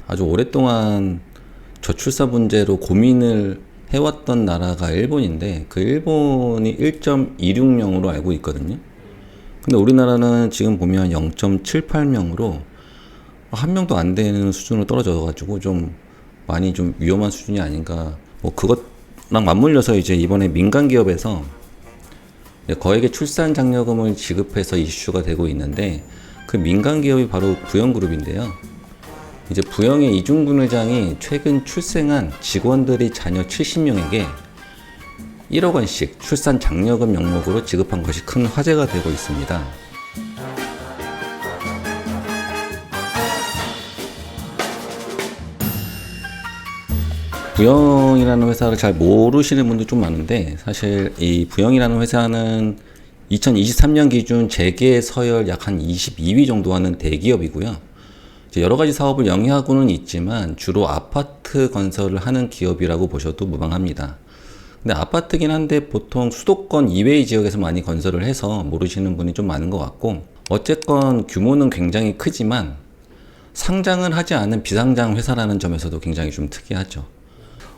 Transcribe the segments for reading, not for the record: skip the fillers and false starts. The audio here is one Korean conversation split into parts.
아주 오랫동안 저출사 문제로 고민을 해왔던 나라가 일본인데, 그 일본이 1.26명으로 알고 있거든요. 근데 우리나라는 지금 보면 0.78명으로 한 명도 안 되는 수준으로 떨어져가지고 좀 많이 좀 위험한 수준이 아닌가. 뭐 그것랑 맞물려서 이제 이번에 민간 기업에서 거액의 출산 장려금을 지급해서 이슈가 되고 있는데, 그 민간 기업이 바로 부영그룹인데요. 이제 부영의 이중근 회장이 최근 출생한 직원들의 자녀 70명에게 1억 원씩 출산 장려금 명목으로 지급한 것이 큰 화제가 되고 있습니다. 부영이라는 회사를 잘 모르시는 분도 좀 많은데, 사실 이 부영이라는 회사는 2023년 기준 재계 서열 약 한 22위 정도 하는 대기업이고요. 여러 가지 사업을 영위하고는 있지만 주로 아파트 건설을 하는 기업이라고 보셔도 무방합니다. 근데 아파트긴 한데 보통 수도권 이외의 지역에서 많이 건설을 해서 모르시는 분이 좀 많은 것 같고, 어쨌건 규모는 굉장히 크지만 상장을 하지 않은 비상장 회사라는 점에서도 굉장히 좀 특이하죠.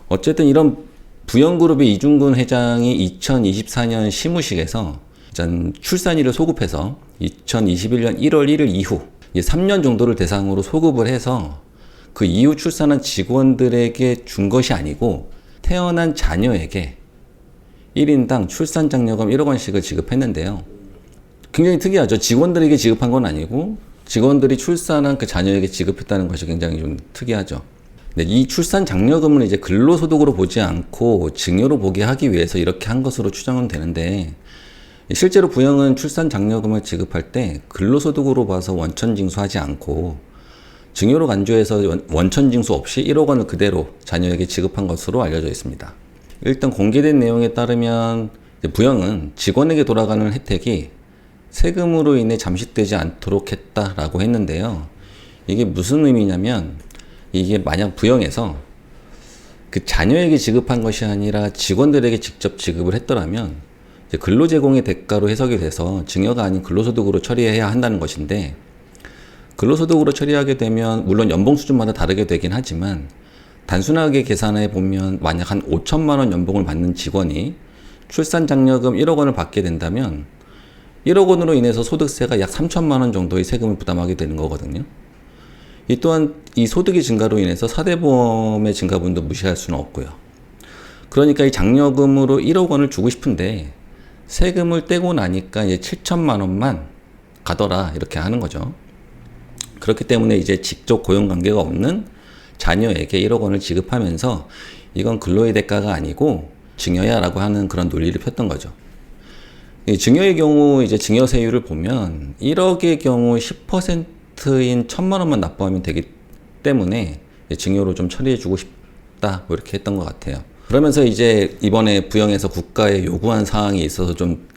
어쨌든 이런 부영그룹의 이중근 회장이 2024년 시무식에서 출산일을 소급해서 2021년 1월 1일 이후 3년 정도를 대상으로 소급을 해서 그 이후 출산한 직원들에게 준 것이 아니고 태어난 자녀에게 1인당 출산 장려금 1억 원씩을 지급했는데요. 굉장히 특이하죠. 직원들에게 지급한 건 아니고 직원들이 출산한 그 자녀에게 지급했다는 것이 굉장히 좀 특이하죠. 근데 이 출산 장려금을 이제 근로소득으로 보지 않고 증여로 보게 하기 위해서 이렇게 한 것으로 추정은 되는데, 실제로 부영은 출산 장려금을 지급할 때 근로소득으로 봐서 원천징수하지 않고 증여로 간주해서 원천징수 없이 1억 원을 그대로 자녀에게 지급한 것으로 알려져 있습니다. 일단 공개된 내용에 따르면 부영은 직원에게 돌아가는 혜택이 세금으로 인해 잠식되지 않도록 했다라고 했는데요. 이게 무슨 의미냐면, 이게 만약 부영에서 그 자녀에게 지급한 것이 아니라 직원들에게 직접 지급을 했더라면 근로 제공의 대가로 해석이 돼서 증여가 아닌 근로소득으로 처리해야 한다는 것인데, 근로소득으로 처리하게 되면 물론 연봉 수준마다 다르게 되긴 하지만 단순하게 계산해 보면 만약 한 5천만 원 연봉을 받는 직원이 출산 장려금 1억 원을 받게 된다면 1억 원으로 인해서 소득세가 약 3천만 원 정도의 세금을 부담하게 되는 거거든요. 이 또한 이 소득의 증가로 인해서 사대보험의 증가분도 무시할 수는 없고요. 그러니까 이 장려금으로 1억 원을 주고 싶은데 세금을 떼고 나니까 이제 7천만 원만 가더라, 이렇게 하는 거죠. 그렇기 때문에 이제 직접 고용 관계가 없는 자녀에게 1억 원을 지급하면서 이건 근로의 대가가 아니고 증여야라고 하는 그런 논리를 폈던 거죠. 증여의 경우 이제 증여세율을 보면 1억의 경우 10%인 1천만 원만 납부하면 되기 때문에 증여로 좀 처리해주고 싶다, 뭐 이렇게 했던 것 같아요. 그러면서 이제 이번에 부영에서 국가에 요구한 사항이 있어서 좀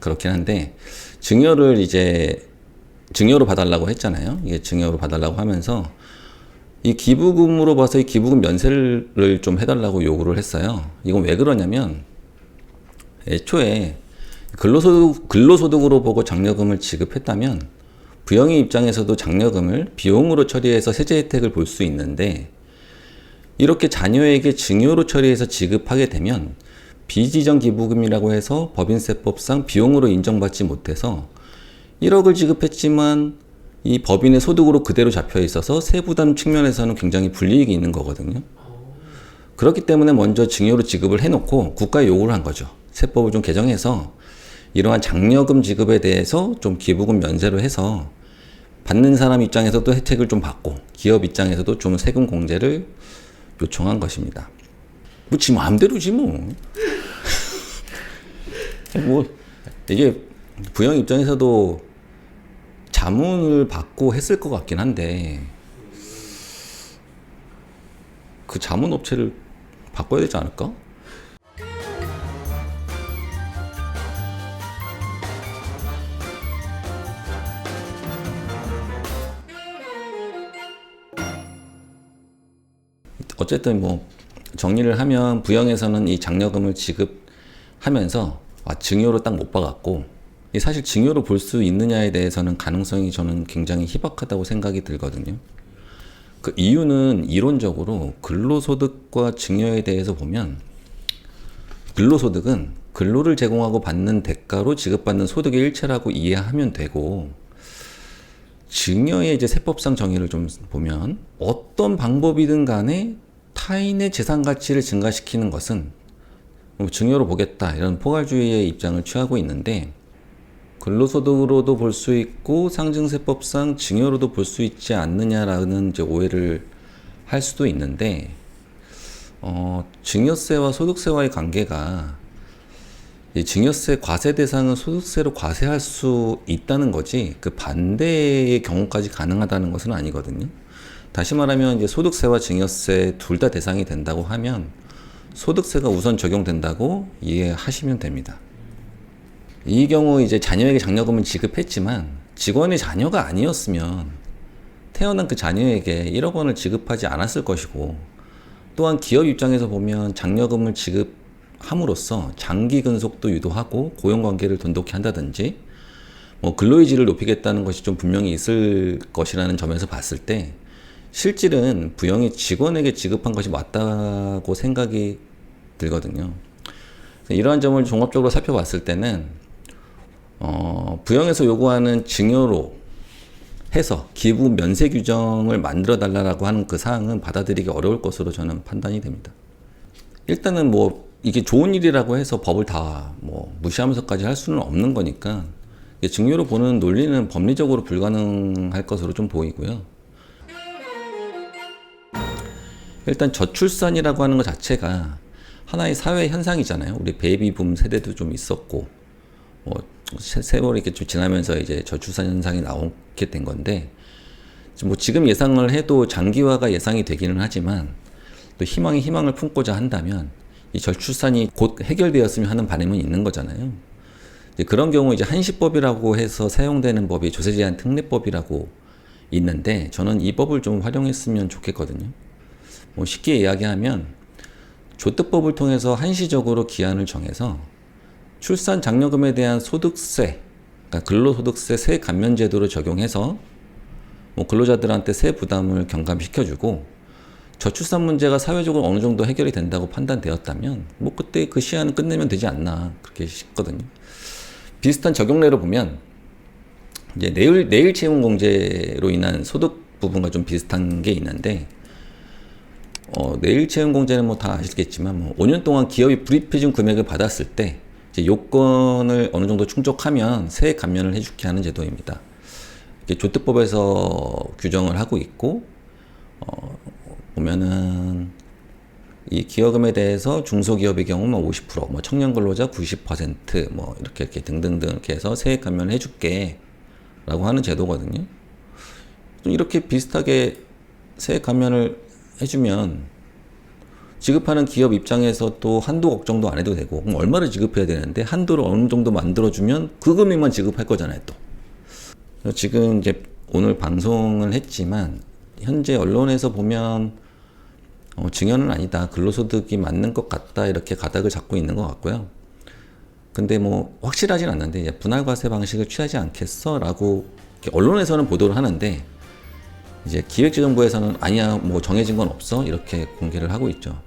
그렇긴 한데, 증여를 이제 증여로 봐달라고 했잖아요. 이게 증여로 봐달라고 하면서 이 기부금으로 봐서 이 기부금 면세를 좀 해달라고 요구를 했어요. 이건 왜 그러냐면, 애초에 근로소득으로 보고 장려금을 지급했다면 부영의 입장에서도 장려금을 비용으로 처리해서 세제 혜택을 볼 수 있는데, 이렇게 자녀에게 증여로 처리해서 지급하게 되면 비지정 기부금이라고 해서 법인세법상 비용으로 인정받지 못해서 1억을 지급했지만 이 법인의 소득으로 그대로 잡혀 있어서 세부담 측면에서는 굉장히 불이익이 있는 거거든요. 그렇기 때문에 먼저 증여로 지급을 해놓고 국가에 요구를 한 거죠. 세법을 좀 개정해서 이러한 장려금 지급에 대해서 좀 기부금 면세로 해서 받는 사람 입장에서도 혜택을 좀 받고 기업 입장에서도 좀 세금 공제를 요청한 것입니다. 뭐 지 마음대로지 뭐. 뭐 이게 부영 입장에서도 자문을 받고 했을 것 같긴 한데 그 자문 업체를 바꿔야 되지 않을까? 어쨌든 뭐 정리를 하면 부영에서는 이 장려금을 지급하면서 증여로 딱 못 박았고, 사실 증여로 볼 수 있느냐에 대해서는 가능성이 저는 굉장히 희박하다고 생각이 들거든요. 그 이유는 이론적으로 근로소득과 증여에 대해서 보면 근로소득은 근로를 제공하고 받는 대가로 지급받는 소득의 일체라고 이해하면 되고 증여의 이제 세법상 정의를 좀 보면 어떤 방법이든 간에 타인의 재산 가치를 증가시키는 것은 증여로 보겠다 이런 포괄주의의 입장을 취하고 있는데 근로소득으로도 볼 수 있고 상증세법상 증여로도 볼 수 있지 않느냐라는 이제 오해를 할 수도 있는데 증여세와 소득세와의 관계가 이 증여세 과세 대상은 소득세로 과세할 수 있다는 거지 그 반대의 경우까지 가능하다는 것은 아니거든요. 다시 말하면 이제 소득세와 증여세 둘 다 대상이 된다고 하면 소득세가 우선 적용된다고 이해하시면 됩니다. 이 경우 이제 자녀에게 장려금을 지급했지만 직원의 자녀가 아니었으면 태어난 그 자녀에게 1억 원을 지급하지 않았을 것이고 또한 기업 입장에서 보면 장려금을 지급함으로써 장기 근속도 유도하고 고용관계를 돈독히 한다든지 뭐 근로의 질을 높이겠다는 것이 좀 분명히 있을 것이라는 점에서 봤을 때 실질은 부영이 직원에게 지급한 것이 맞다고 생각이 들거든요. 이러한 점을 종합적으로 살펴봤을 때는 부영에서 요구하는 증여로 해서 기부 면세 규정을 만들어 달라고 하는 그 사항은 받아들이기 어려울 것으로 저는 판단이 됩니다. 일단은 뭐 이게 좋은 일이라고 해서 법을 다 뭐 무시하면서까지 할 수는 없는 거니까 증여로 보는 논리는 법리적으로 불가능할 것으로 좀 보이고요. 일단 저출산이라고 하는 것 자체가 하나의 사회 현상이잖아요. 우리 베이비붐 세대도 좀 있었고 뭐 세월이 이렇게 좀 지나면서 이제 저출산 현상이 나오게 된 건데 뭐 지금 예상을 해도 장기화가 예상이 되기는 하지만 또 희망을 품고자 한다면 이 저출산이 곧 해결되었으면 하는 바람은 있는 거잖아요. 이제 그런 경우 이제 한시법이라고 해서 사용되는 법이 조세제한 특례법이라고 있는데 저는 이 법을 좀 활용했으면 좋겠거든요. 뭐 쉽게 이야기하면 조특법을 통해서 한시적으로 기한을 정해서 출산 장려금에 대한 소득세, 그러니까 근로소득세 세 감면 제도를 적용해서 뭐 근로자들한테 세 부담을 경감시켜주고 저출산 문제가 사회적으로 어느 정도 해결이 된다고 판단되었다면 뭐 그때 그 시한은 끝내면 되지 않나 그렇게 싶거든요. 비슷한 적용례로 보면 이제 내일 채용 공제로 인한 소득 부분과 좀 비슷한 게 있는데 내일 채용 공제는 뭐 다 아시겠지만 뭐 5년 동안 기업이 불입해준 금액을 받았을 때 이제 요건을 어느 정도 충족하면 세액 감면을 해주게 하는 제도입니다. 이게 조특법에서 규정을 하고 있고 보면은 이 기여금에 대해서 중소기업의 경우는 50%, 뭐 청년 근로자 90%, 뭐 이렇게 등등등 이렇게 해서 세액 감면을 해줄게라고 하는 제도거든요. 좀 이렇게 비슷하게 세액 감면을 해주면 지급하는 기업 입장에서 또 한도 걱정도 안 해도 되고 그럼 얼마를 지급해야 되는데 한도를 어느 정도 만들어주면 그 금액만 지급할 거잖아요 또. 지금 이제 오늘 방송을 했지만 현재 언론에서 보면 증여는 아니다 근로소득이 맞는 것 같다 이렇게 가닥을 잡고 있는 것 같고요. 근데 뭐 확실하진 않는데 분할과세 방식을 취하지 않겠어 라고 언론에서는 보도를 하는데 이제 기획재정부에서는 아니야 뭐 정해진 건 없어 이렇게 공개를 하고 있죠.